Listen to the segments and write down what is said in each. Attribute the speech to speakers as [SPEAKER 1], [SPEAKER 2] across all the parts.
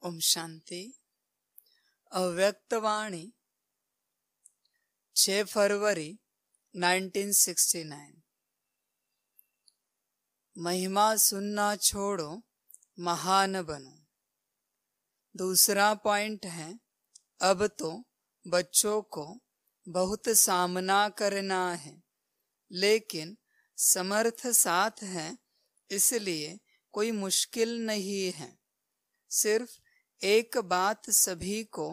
[SPEAKER 1] ओम शांति। अव्यक्तवाणी 6 फरवरी 1969। महिमा सुनना छोड़ो, महान बनो। दूसरा पॉइंट है, अब तो बच्चों को बहुत सामना करना है, लेकिन समर्थ साथ है, इसलिए कोई मुश्किल नहीं है। सिर्फ एक बात सभी को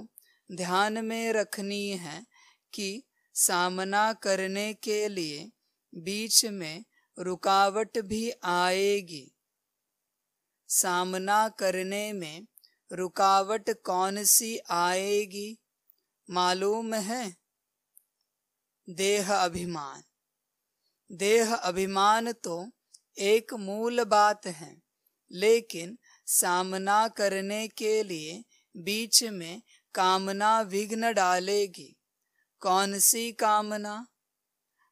[SPEAKER 1] ध्यान में रखनी है कि सामना करने के लिए बीच में रुकावट भी आएगी। सामना करने में रुकावट कौन सी आएगी मालूम है? देह अभिमान। देह अभिमान तो एक मूल बात है, लेकिन सामना करने के लिए बीच में कामना विघ्न डालेगी। कौन सी कामना?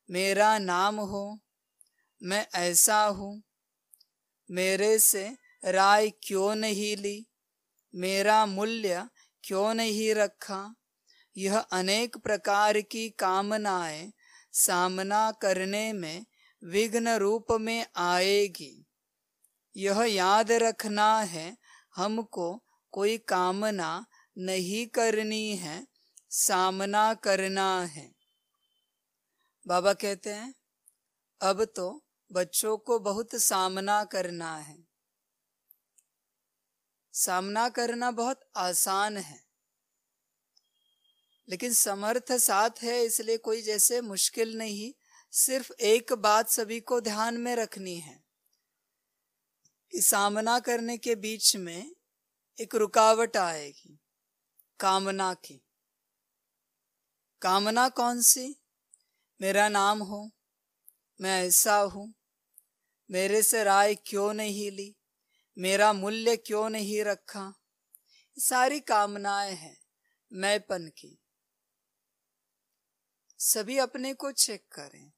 [SPEAKER 1] मेरा नाम हो, मैं ऐसा हूँ, मेरे से राय क्यों नहीं ली, मेरा मूल्य क्यों नहीं रखा। यह अनेक प्रकार की कामनाएं सामना करने में विघ्न रूप में आएगी। यह याद रखना है, हमको कोई कामना नहीं करनी है, सामना करना है। बाबा कहते हैं, अब तो बच्चों को बहुत सामना करना है। सामना करना बहुत आसान है, लेकिन समर्थ साथ है, इसलिए कोई जैसे मुश्किल नहीं। सिर्फ एक बात सभी को ध्यान में रखनी है कि सामना करने के बीच में एक रुकावट आएगी, कामना की। कामना कौन सी? मेरा नाम हो, मैं ऐसा हूं, मेरे से राय क्यों नहीं ली, मेरा मूल्य क्यों नहीं रखा। सारी कामनाएं हैं मैंपन की। सभी अपने को चेक करें,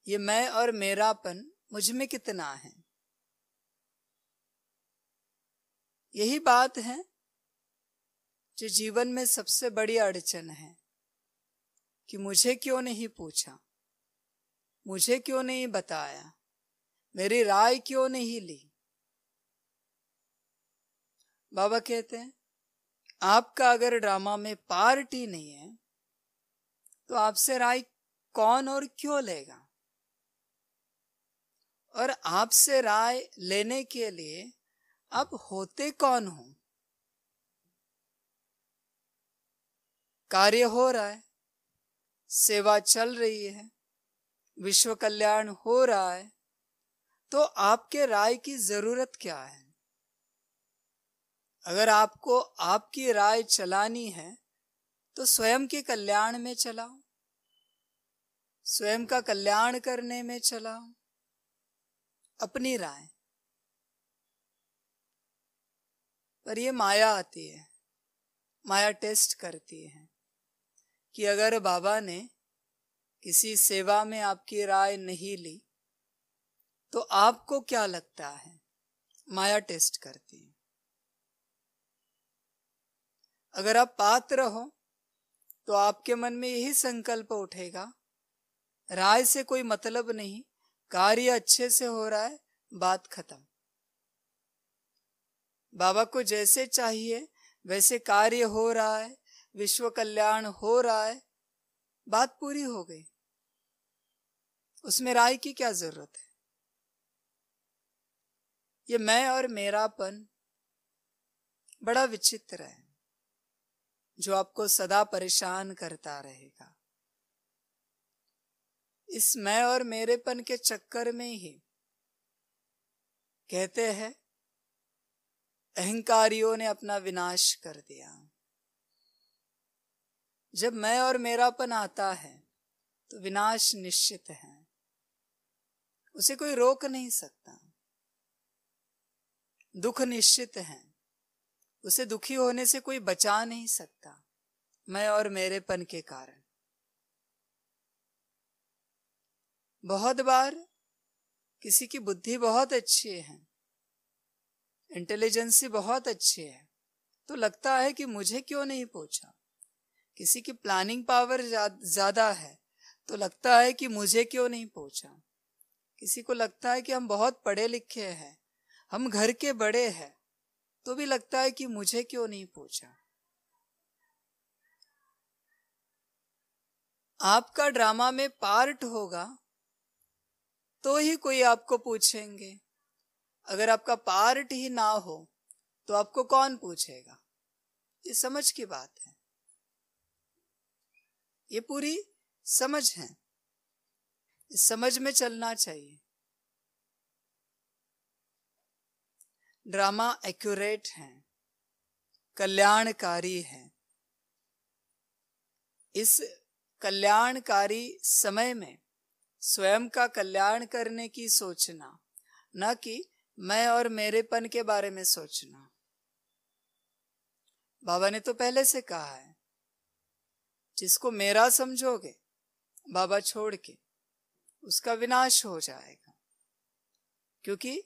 [SPEAKER 1] ये मैं और मेरापन मुझ में कितना है। यही बात है जो जीवन में सबसे बड़ी अड़चन है कि मुझे क्यों नहीं पूछा, मुझे क्यों नहीं बताया, मेरी राय क्यों नहीं ली। बाबा कहते हैं, आपका अगर ड्रामा में पार्टी नहीं है तो आपसे राय कौन और क्यों लेगा। और आपसे राय लेने के लिए आप होते कौन हो। कार्य हो रहा है, सेवा चल रही है, विश्व कल्याण हो रहा है, तो आपके राय की जरूरत क्या है। अगर आपको आपकी राय चलानी है तो स्वयं के कल्याण में चलाओ, स्वयं का कल्याण करने में चलाओ अपनी राय। पर ये माया आती है, माया टेस्ट करती है कि अगर बाबा ने किसी सेवा में आपकी राय नहीं ली तो आपको क्या लगता है। माया टेस्ट करती है। अगर आप पात्र हो तो आपके मन में यही संकल्प उठेगा, राय से कोई मतलब नहीं, कार्य अच्छे से हो रहा है, बात खत्म। बाबा को जैसे चाहिए वैसे कार्य हो रहा है, विश्व कल्याण हो रहा है, बात पूरी हो गई। उसमें राय की क्या जरूरत है। ये मैं और मेरापन बड़ा विचित्र है, जो आपको सदा परेशान करता रहेगा। इस मैं और मेरेपन के चक्कर में ही कहते हैं अहंकारियों ने अपना विनाश कर दिया। जब मैं और मेरापन आता है तो विनाश निश्चित है, उसे कोई रोक नहीं सकता। दुख निश्चित है, उसे दुखी होने से कोई बचा नहीं सकता, मैं और मेरेपन के कारण। बहुत बार किसी की बुद्धि बहुत अच्छी है, इंटेलिजेंसी बहुत अच्छी है, तो लगता है कि मुझे क्यों नहीं पूछा। किसी की प्लानिंग पावर ज्यादा है तो लगता है कि मुझे क्यों नहीं पूछा। किसी को लगता है कि हम बहुत पढ़े लिखे हैं, हम घर के बड़े हैं, तो भी लगता है कि मुझे क्यों नहीं पूछा। आपका ड्रामा में पार्ट होगा तो ही कोई आपको पूछेंगे। अगर आपका पार्ट ही ना हो तो आपको कौन पूछेगा। ये समझ की बात है, ये पूरी समझ है, इस समझ में चलना चाहिए। ड्रामा एक्यूरेट है, कल्याणकारी है। इस कल्याणकारी समय में स्वयं का कल्याण करने की सोचना, न कि मैं और मेरेपन के बारे में सोचना। बाबा ने तो पहले से कहा है, जिसको मेरा समझोगे बाबा छोड़ के, उसका विनाश हो जाएगा। क्योंकि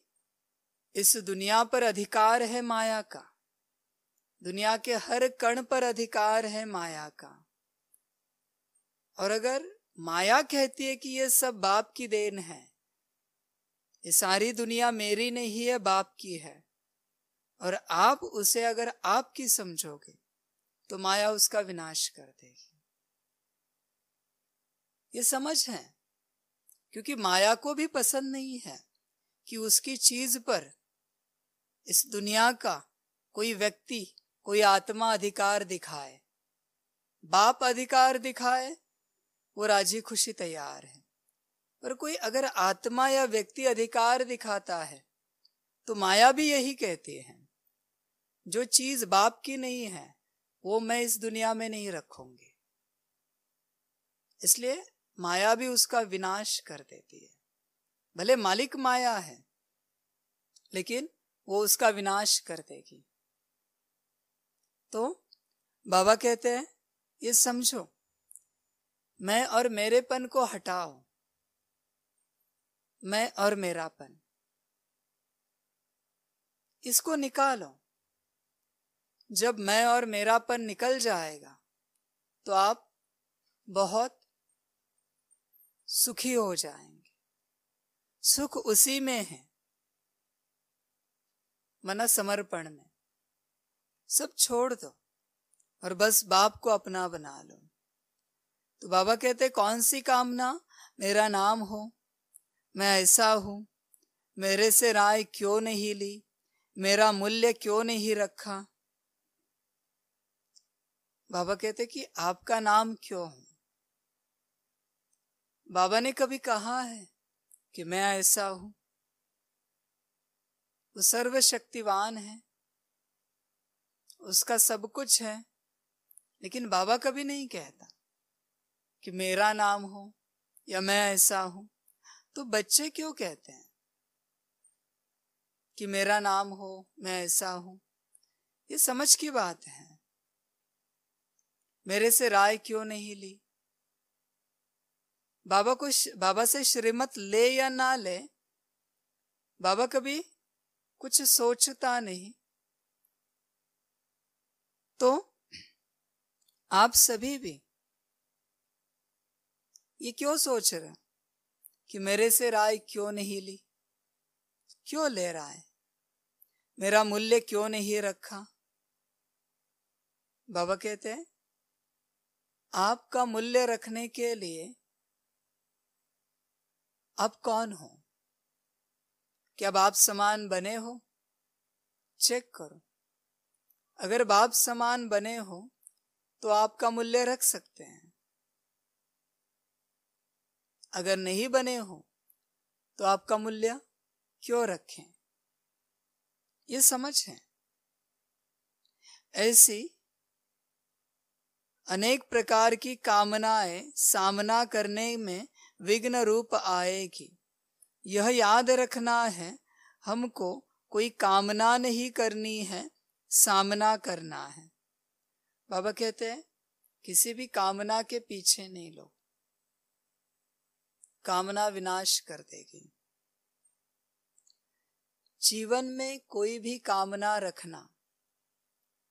[SPEAKER 1] इस दुनिया पर अधिकार है माया का, दुनिया के हर कण पर अधिकार है माया का। और अगर माया कहती है कि ये सब बाप की देन है, ये सारी दुनिया मेरी नहीं है, बाप की है, और आप उसे अगर आपकी समझोगे तो माया उसका विनाश कर देगी। ये समझ है, क्योंकि माया को भी पसंद नहीं है कि उसकी चीज पर इस दुनिया का कोई व्यक्ति, कोई आत्मा अधिकार दिखाए। बाप अधिकार दिखाए वो राजी खुशी तैयार है, पर कोई अगर आत्मा या व्यक्ति अधिकार दिखाता है तो माया भी यही कहती है, जो चीज बाप की नहीं है वो मैं इस दुनिया में नहीं रखूंगी। इसलिए माया भी उसका विनाश कर देती है। भले मालिक माया है, लेकिन वो उसका विनाश कर देगी। तो बाबा कहते हैं, ये समझो, मैं और मेरेपन को हटाओ, मैं और मेरापन इसको निकालो। जब मैं और मेरापन निकल जाएगा तो आप बहुत सुखी हो जाएंगे। सुख उसी में है, मना समर्पण में। सब छोड़ दो और बस बाप को अपना बना लो। तो बाबा कहते, कौन सी कामना? मेरा नाम हो, मैं ऐसा हूं, मेरे से राय क्यों नहीं ली, मेरा मूल्य क्यों नहीं रखा। बाबा कहते कि आपका नाम क्यों हो? बाबा ने कभी कहा है कि मैं ऐसा हूं? वो सर्वशक्तिवान है, उसका सब कुछ है, लेकिन बाबा कभी नहीं कहता कि मेरा नाम हो या मैं ऐसा हूं। तो बच्चे क्यों कहते हैं कि मेरा नाम हो, मैं ऐसा हूं? ये समझ की बात है। मेरे से राय क्यों नहीं ली? बाबा से श्रीमत ले या ना ले, बाबा कभी कुछ सोचता नहीं। तो आप सभी भी ये क्यों सोच रहे कि मेरे से राय क्यों नहीं ली? क्यों ले रहा है? मेरा मूल्य क्यों नहीं रखा? बाबा कहते हैं, आपका मूल्य रखने के लिए आप कौन हो? क्या बाप समान बने हो? चेक करो। अगर बाप समान बने हो तो आपका मूल्य रख सकते हैं। अगर नहीं बने हो तो आपका मूल्य क्यों रखें? ये समझ है। ऐसी अनेक प्रकार की कामनाएं सामना करने में विघ्न रूप आएगी। यह याद रखना है, हमको कोई कामना नहीं करनी है, सामना करना है। बाबा कहते हैं, किसी भी कामना के पीछे नहीं लो, कामना विनाश कर देगी। जीवन में कोई भी कामना रखना,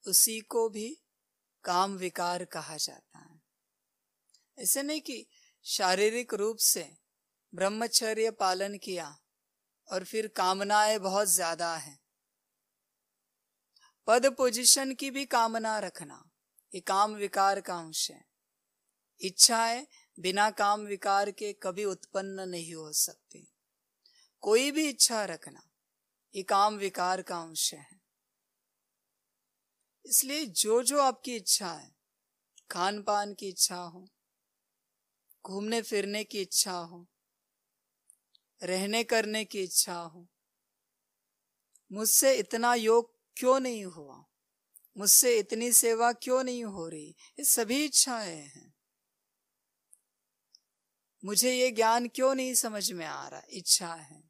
[SPEAKER 1] उसी को भी काम विकार कहा जाता है। ऐसे नहीं कि शारीरिक रूप से ब्रह्मचर्य पालन किया और फिर कामनाएं बहुत ज्यादा है। पद पोजीशन की भी कामना रखना, ये काम विकार का अंश है। इच्छाएं बिना काम विकार के कभी उत्पन्न नहीं हो सकती। कोई भी इच्छा रखना, ये काम विकार का अंश है। इसलिए जो जो आपकी इच्छा है, खान पान की इच्छा हो, घूमने फिरने की इच्छा हो, रहने करने की इच्छा हो, मुझसे इतना योग क्यों नहीं हुआ, मुझसे इतनी सेवा क्यों नहीं हो रही, ये सभी इच्छाएं हैं। मुझे ये ज्ञान क्यों नहीं समझ में आ रहा, इच्छा है।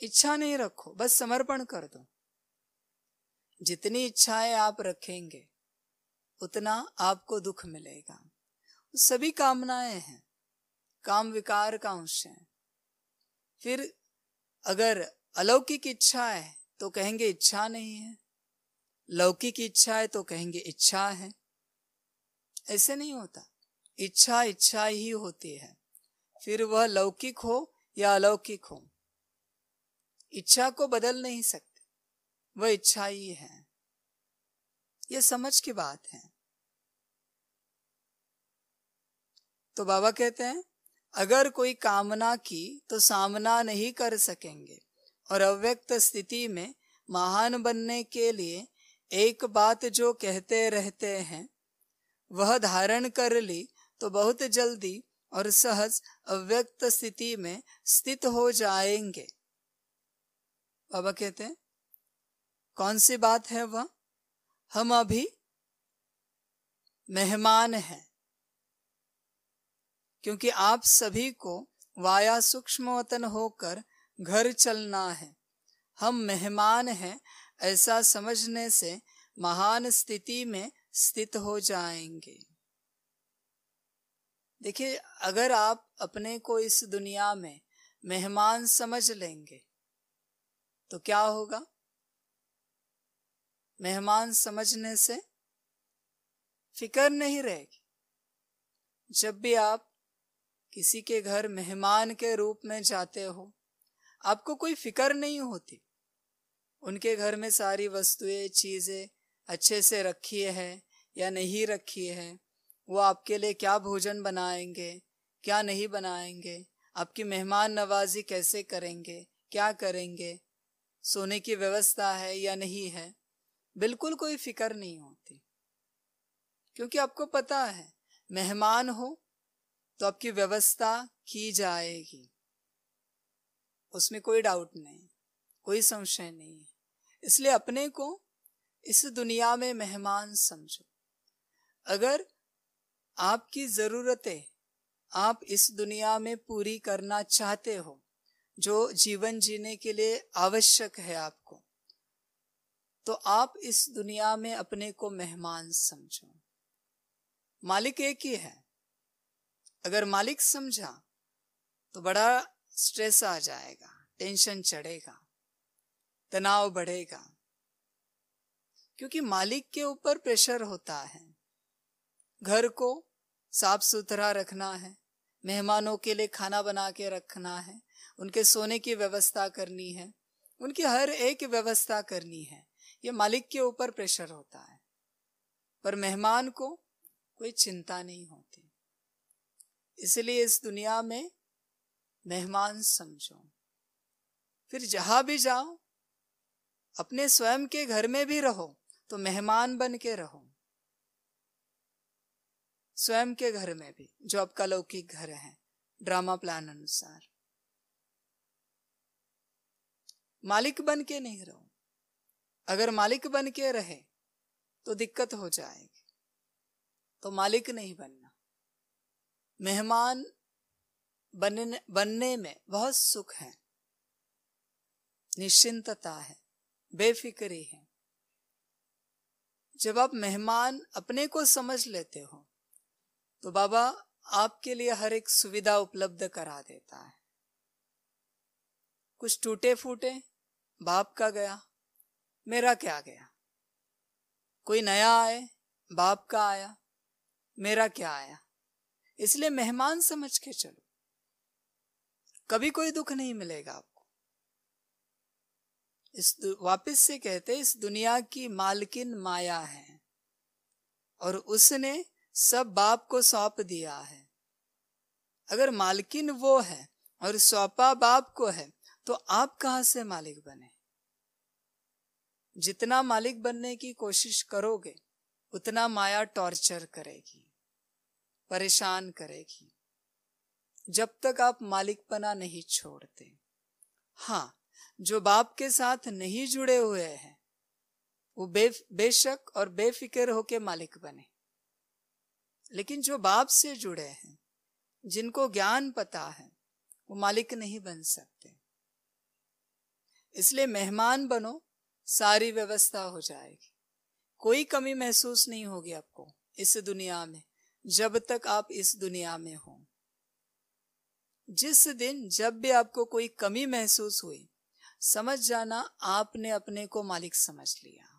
[SPEAKER 1] इच्छा नहीं रखो, बस समर्पण कर दो। जितनी इच्छाएं आप रखेंगे उतना आपको दुख मिलेगा। सभी कामनाएं हैं, काम विकार का अंश है। फिर अगर अलौकिक इच्छा है तो कहेंगे इच्छा नहीं है, लौकिक इच्छा है तो कहेंगे इच्छा है। ऐसे नहीं होता, इच्छा इच्छा ही होती है, फिर वह लौकिक हो या अलौकिक हो। इच्छा को बदल नहीं सकते, वह इच्छा ही है। यह समझ की बात है। तो बाबा कहते हैं अगर कोई कामना की तो सामना नहीं कर सकेंगे, और अव्यक्त स्थिति में महान बनने के लिए एक बात जो कहते रहते हैं वह धारण कर ली तो बहुत जल्दी और सहज अव्यक्त स्थिति में स्थित हो जाएंगे। बाबा कहते हैं कौन सी बात है वह? हम अभी मेहमान हैं, क्योंकि आप सभी को वाया सूक्ष्मवतन होकर घर चलना है। हम मेहमान हैं ऐसा समझने से महान स्थिति में स्थित हो जाएंगे। देखिए, अगर आप अपने को इस दुनिया में मेहमान समझ लेंगे तो क्या होगा? मेहमान समझने से फिक्र नहीं रहेगी। जब भी आप किसी के घर मेहमान के रूप में जाते हो, आपको कोई फिक्र नहीं होती। उनके घर में सारी वस्तुएं चीजें अच्छे से रखी है या नहीं रखी है, वो आपके लिए क्या भोजन बनाएंगे, क्या नहीं बनाएंगे, आपकी मेहमान नवाजी कैसे करेंगे, क्या करेंगे, सोने की व्यवस्था है या नहीं है, बिल्कुल कोई फिक्र नहीं होती। क्योंकि आपको पता है मेहमान हो तो आपकी व्यवस्था की जाएगी, उसमें कोई डाउट नहीं, कोई संशय नहीं है। इसलिए अपने को इस दुनिया में मेहमान समझो। अगर आपकी जरूरतें आप इस दुनिया में पूरी करना चाहते हो, जो जीवन जीने के लिए आवश्यक है आपको, तो आप इस दुनिया में अपने को मेहमान समझो। मालिक एक ही है। अगर मालिक समझा तो बड़ा स्ट्रेस आ जाएगा, टेंशन चढ़ेगा, तनाव बढ़ेगा, क्योंकि मालिक के ऊपर प्रेशर होता है। घर को साफ सुथरा रखना है, मेहमानों के लिए खाना बना के रखना है, उनके सोने की व्यवस्था करनी है, उनकी हर एक व्यवस्था करनी है। ये मालिक के ऊपर प्रेशर होता है, पर मेहमान को कोई चिंता नहीं होती। इसलिए इस दुनिया में मेहमान समझो। फिर जहां भी जाओ, अपने स्वयं के घर में भी रहो तो मेहमान बन के रहो। स्वयं के घर में भी, जो आपका लौकिक घर है, ड्रामा प्लान अनुसार। मालिक बन के नहीं रहो। अगर मालिक बन के रहे तो दिक्कत हो जाएगी, तो मालिक नहीं बनना। मेहमान बनने में बहुत सुख है, निश्चिंतता है, बेफिक्री है। जब आप मेहमान अपने को समझ लेते हो तो बाबा आपके लिए हर एक सुविधा उपलब्ध करा देता है। कुछ टूटे फूटे बाप का गया, मेरा क्या गया। कोई नया आए, बाप का आया, मेरा क्या आया। इसलिए मेहमान समझ के चलो, कभी कोई दुख नहीं मिलेगा आपको। वापस से कहते, इस दुनिया की मालकिन माया है और उसने सब बाप को सौंप दिया है। अगर मालकिन वो है और सौंपा बाप को है, तो आप कहां से मालिक बने। जितना मालिक बनने की कोशिश करोगे उतना माया टॉर्चर करेगी, परेशान करेगी, जब तक आप मालिकपना नहीं छोड़ते। हाँ, जो बाप के साथ नहीं जुड़े हुए हैं वो बेशक और बेफिक्र होके मालिक बने, लेकिन जो बाप से जुड़े हैं, जिनको ज्ञान पता है, वो मालिक नहीं बन सकते। इसलिए मेहमान बनो, सारी व्यवस्था हो जाएगी। कोई कमी महसूस नहीं होगी आपको इस दुनिया में, जब तक आप इस दुनिया में हो। जिस दिन जब भी आपको कोई कमी महसूस हुई, समझ जाना आपने अपने को मालिक समझ लिया।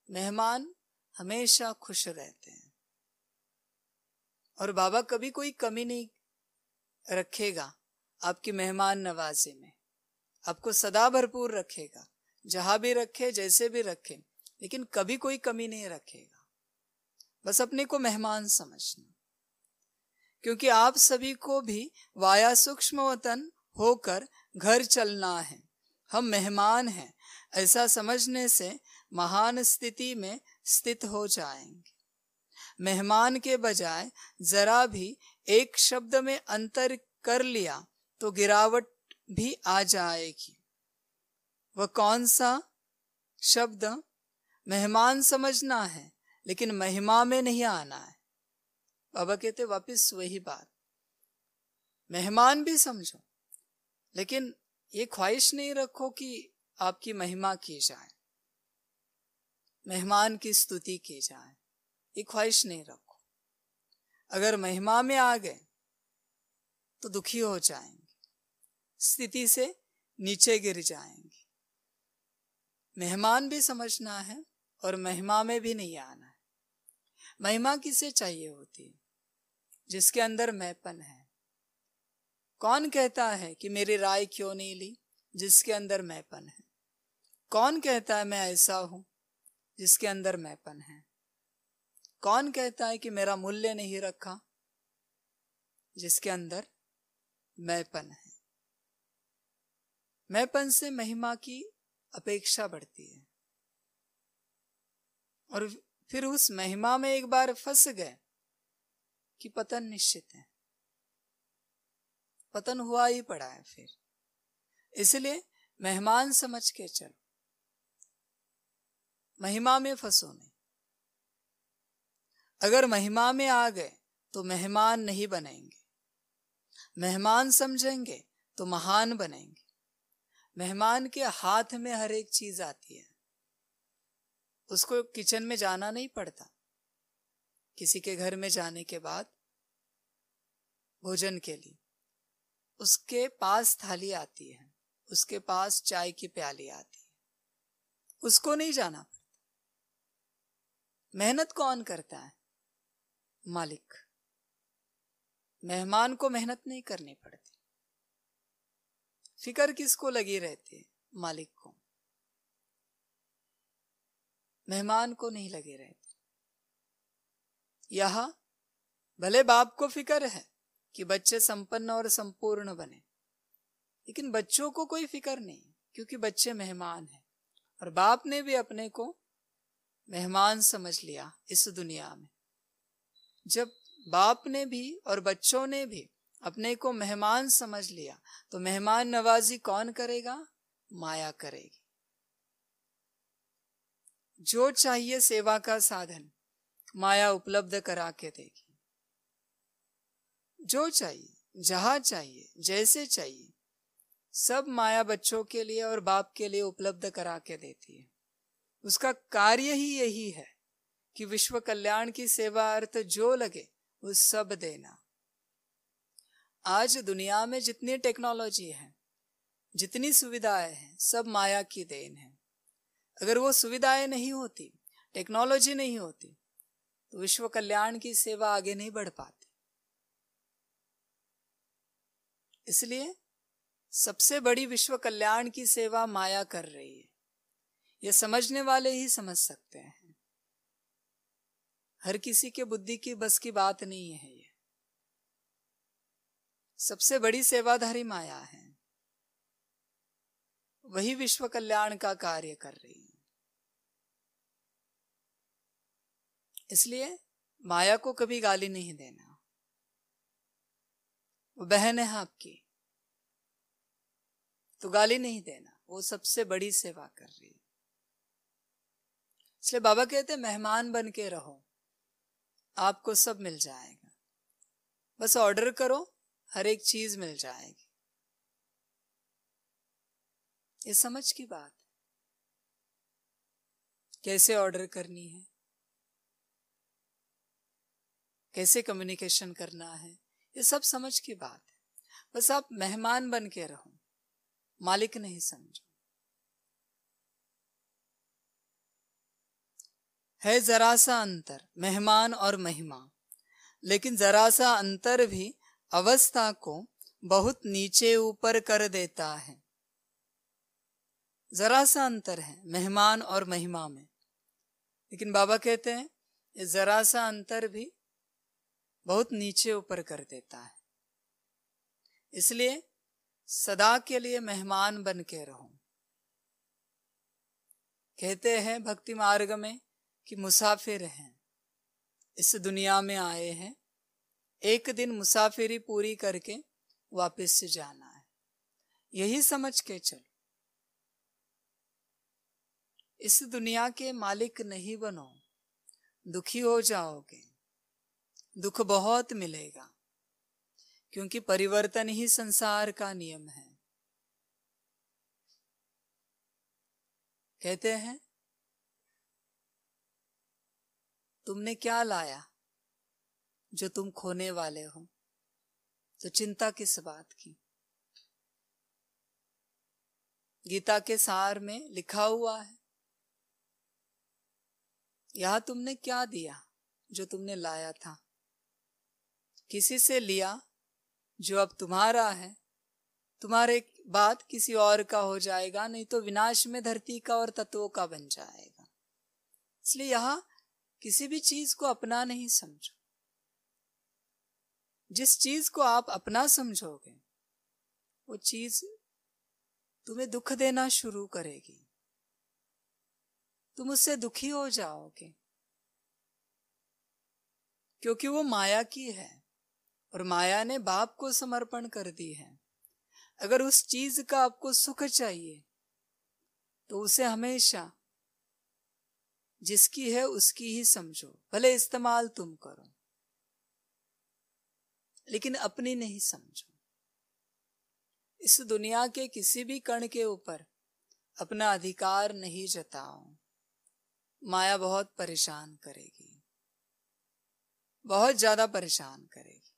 [SPEAKER 1] मेहमान हमेशा खुश रहते हैं और बाबा कभी कोई कमी नहीं रखेगा आपकी मेहमान नवाजी में। आपको सदा भरपूर रखेगा, जहां भी रखे, जैसे भी रखे, लेकिन कभी कोई कमी नहीं रखेगा। बस अपने को मेहमान समझना, क्योंकि आप सभी को भी वाया सूक्ष्म वतन होकर घर चलना है। हम मेहमान हैं, ऐसा समझने से महान स्थिति में स्थित हो जाएंगे। मेहमान के बजाय जरा भी एक शब्द में अंतर कर लिया तो गिरावट भी आ जाएगी। वह कौन सा शब्द? मेहमान समझना है, लेकिन महिमा में नहीं आना है। बाबा कहते वापिस वही बात, मेहमान भी समझो, लेकिन ये ख्वाहिश नहीं रखो कि आपकी महिमा की जाए, मेहमान की स्तुति की जाए, ये ख्वाहिश नहीं रखो। अगर महिमा में आ गए तो दुखी हो जाएंगे, स्थिति से नीचे गिर जाएंगे। मेहमान भी समझना है और महिमा में भी नहीं आना है। महिमा किसे चाहिए होती है? जिसके अंदर मैंपन है। कौन कहता है कि मेरी राय क्यों नहीं ली? जिसके अंदर मैंपन है। कौन कहता है मैं ऐसा हूं? जिसके अंदर मैंपन है। कौन कहता है कि मेरा मूल्य नहीं रखा? जिसके अंदर मैंपन है। मैंपन से महिमा की अपेक्षा बढ़ती है, और फिर उस महिमा में एक बार फंस गए कि पतन निश्चित है, पतन हुआ ही पड़ा है फिर। इसलिए मेहमान समझ के चलो, महिमा में फंसो नहीं। अगर महिमा में आ गए तो मेहमान नहीं बनेंगे, मेहमान समझेंगे तो महान बनेंगे। मेहमान के हाथ में हर एक चीज आती है, उसको किचन में जाना नहीं पड़ता। किसी के घर में जाने के बाद भोजन के लिए उसके पास थाली आती है, उसके पास चाय की प्याली आती है, उसको नहीं जाना पड़ता। मेहनत कौन करता है? मालिक। मेहमान को मेहनत नहीं करनी पड़ती। फिकर किसको लगी रहती है? मालिक को। मेहमान को नहीं लगी रहती। यहां भले बाप को फिक्र है कि बच्चे संपन्न और संपूर्ण बने, लेकिन बच्चों को कोई फिक्र नहीं, क्योंकि बच्चे मेहमान हैं और बाप ने भी अपने को मेहमान समझ लिया इस दुनिया में। जब बाप ने भी और बच्चों ने भी अपने को मेहमान समझ लिया तो मेहमान नवाजी कौन करेगा? माया करेगी। जो चाहिए सेवा का साधन माया उपलब्ध करा के देगी। जो चाहिए, जहां चाहिए, जैसे चाहिए, सब माया बच्चों के लिए और बाप के लिए उपलब्ध करा के देती है। उसका कार्य ही यही है कि विश्व कल्याण की सेवा अर्थ जो लगे वो सब देना। आज दुनिया में जितनी टेक्नोलॉजी है जितनी सुविधाएं हैं सब माया की देन है। अगर वो सुविधाएं नहीं होती, टेक्नोलॉजी नहीं होती, तो विश्व कल्याण की सेवा आगे नहीं बढ़ पाती। इसलिए सबसे बड़ी विश्व कल्याण की सेवा माया कर रही है। ये समझने वाले ही समझ सकते हैं। हर किसी के बुद्धि की बस की बात नहीं है। ये सबसे बड़ी सेवाधारी माया है, वही विश्व कल्याण का कार्य कर रही है। इसलिए माया को कभी गाली नहीं देना। वो बहन है आपकी, तो गाली नहीं देना। वो सबसे बड़ी सेवा कर रही है। इसलिए बाबा कहते हैं मेहमान बन के रहो, आपको सब मिल जाएगा। बस ऑर्डर करो, हर एक चीज मिल जाएगी। ये समझ की बात है। कैसे ऑर्डर करनी है, कैसे कम्युनिकेशन करना है, ये सब समझ की बात है। बस आप मेहमान बन के रहो, मालिक नहीं समझो। है जरा सा अंतर मेहमान और महिमा, लेकिन जरा सा अंतर भी अवस्था को बहुत नीचे ऊपर कर देता है। जरा सा अंतर है मेहमान और महिमा में, लेकिन बाबा कहते हैं ये जरा सा अंतर भी बहुत नीचे ऊपर कर देता है। इसलिए सदा के लिए मेहमान बन के रहो। कहते हैं भक्ति मार्ग में कि मुसाफिर हैं, इस दुनिया में आए हैं, एक दिन मुसाफिरी पूरी करके वापस से जाना है। यही समझ के चलो। इस दुनिया के मालिक नहीं बनो, दुखी हो जाओगे, दुख बहुत मिलेगा, क्योंकि परिवर्तन ही संसार का नियम है। कहते हैं तुमने क्या लाया जो तुम खोने वाले हो, तो चिंता किस बात की। गीता के सार में लिखा हुआ है, यहां तुमने क्या दिया जो तुमने लाया था। किसी से लिया जो अब तुम्हारा है, तुम्हारे बाद किसी और का हो जाएगा, नहीं तो विनाश में धरती का और तत्वों का बन जाएगा। इसलिए यहां किसी भी चीज को अपना नहीं समझो। जिस चीज को आप अपना समझोगे वो चीज तुम्हें दुख देना शुरू करेगी, तुम उससे दुखी हो जाओगे, क्योंकि वो माया की है और माया ने बाप को समर्पण कर दी है। अगर उस चीज का आपको सुख चाहिए तो उसे हमेशा जिसकी है उसकी ही समझो, भले इस्तेमाल तुम करो, लेकिन अपनी नहीं समझो। इस दुनिया के किसी भी कण के ऊपर अपना अधिकार नहीं जताओ। माया बहुत परेशान करेगी, बहुत ज्यादा परेशान करेगी,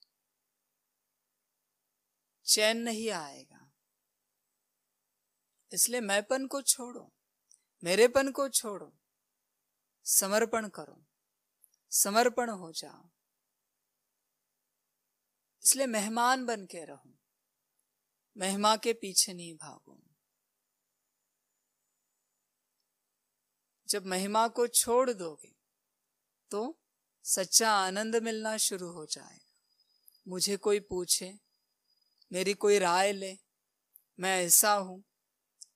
[SPEAKER 1] चैन नहीं आएगा। इसलिए मैंपन को छोड़ो, मेरेपन को छोड़ो, समर्पण करो, समर्पण हो जाओ। इसलिए मेहमान बन के रहो, महिमा के पीछे नहीं भागो। जब महिमा को छोड़ दोगे तो सच्चा आनंद मिलना शुरू हो जाएगा। मुझे कोई पूछे, मेरी कोई राय ले, मैं ऐसा हूं,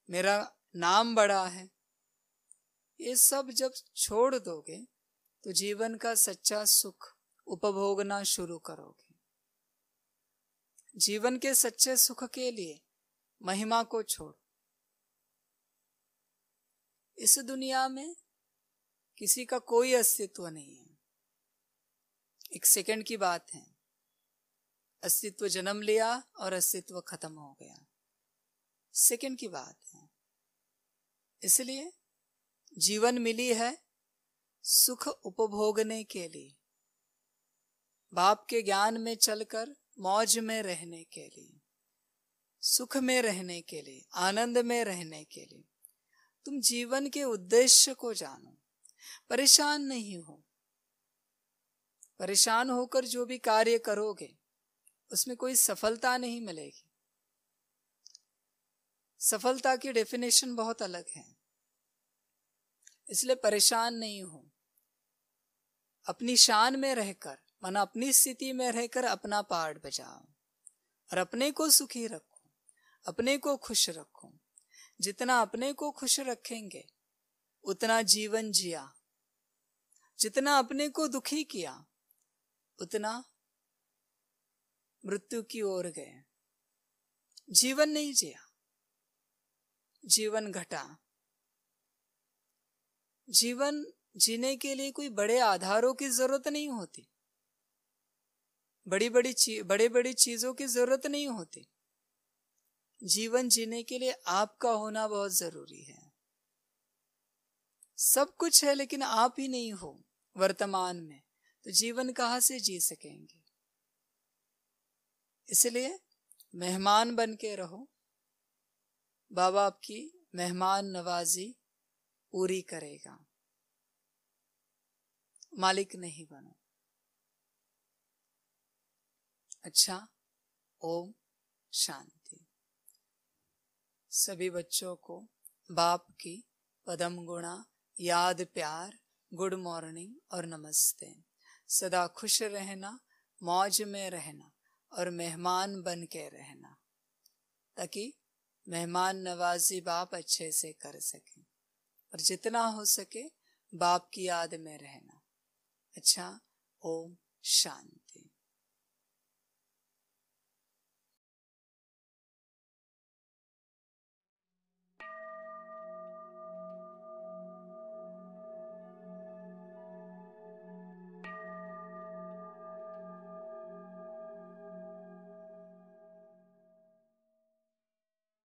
[SPEAKER 1] मेरा नाम बड़ा है, ये सब जब छोड़ दोगे तो जीवन का सच्चा सुख उपभोगना शुरू करोगे। जीवन के सच्चे सुख के लिए महिमा को छोड़ो। इस दुनिया में किसी का कोई अस्तित्व नहीं है। एक सेकंड की बात है, अस्तित्व जन्म लिया और अस्तित्व खत्म हो गया, सेकंड की बात है। इसलिए जीवन मिली है सुख उपभोगने के लिए, बाप के ज्ञान में चलकर मौज में रहने के लिए। सुख में रहने के लिए, आनंद में रहने के लिए तुम जीवन के उद्देश्य को जानो। परेशान नहीं हो। परेशान होकर जो भी कार्य करोगे उसमें कोई सफलता नहीं मिलेगी। सफलता की डेफिनेशन बहुत अलग है, इसलिए परेशान नहीं हो। अपनी शान में रहकर, माना अपनी स्थिति में रहकर अपना पार्ट बजाओ और अपने को सुखी रखो, अपने को खुश रखो। जितना अपने को खुश रखेंगे उतना जीवन जिया, जितना अपने को दुखी किया उतना मृत्यु की ओर गए। जीवन नहीं जिया, जीवन घटा। जीवन जीने के लिए कोई बड़े आधारों की जरूरत नहीं होती, बड़ी बड़ी चीजों की जरूरत नहीं होती। जीवन जीने के लिए आपका होना बहुत जरूरी है। सब कुछ है लेकिन आप ही नहीं हो वर्तमान में, तो जीवन कहां से जी सकेंगे। इसलिए मेहमान बन के रहो, बाबा आपकी मेहमान नवाजी पूरी करेगा। मालिक नहीं बनो। अच्छा, ओम शांति। सभी बच्चों को बाप की पदम गुणा याद, प्यार, गुड मॉर्निंग और नमस्ते। सदा खुश रहना, मौज में रहना और मेहमान बन के रहना, ताकि मेहमान नवाजी बाप अच्छे से कर सके और जितना हो सके बाप की याद में रहना। अच्छा, ओम शांति।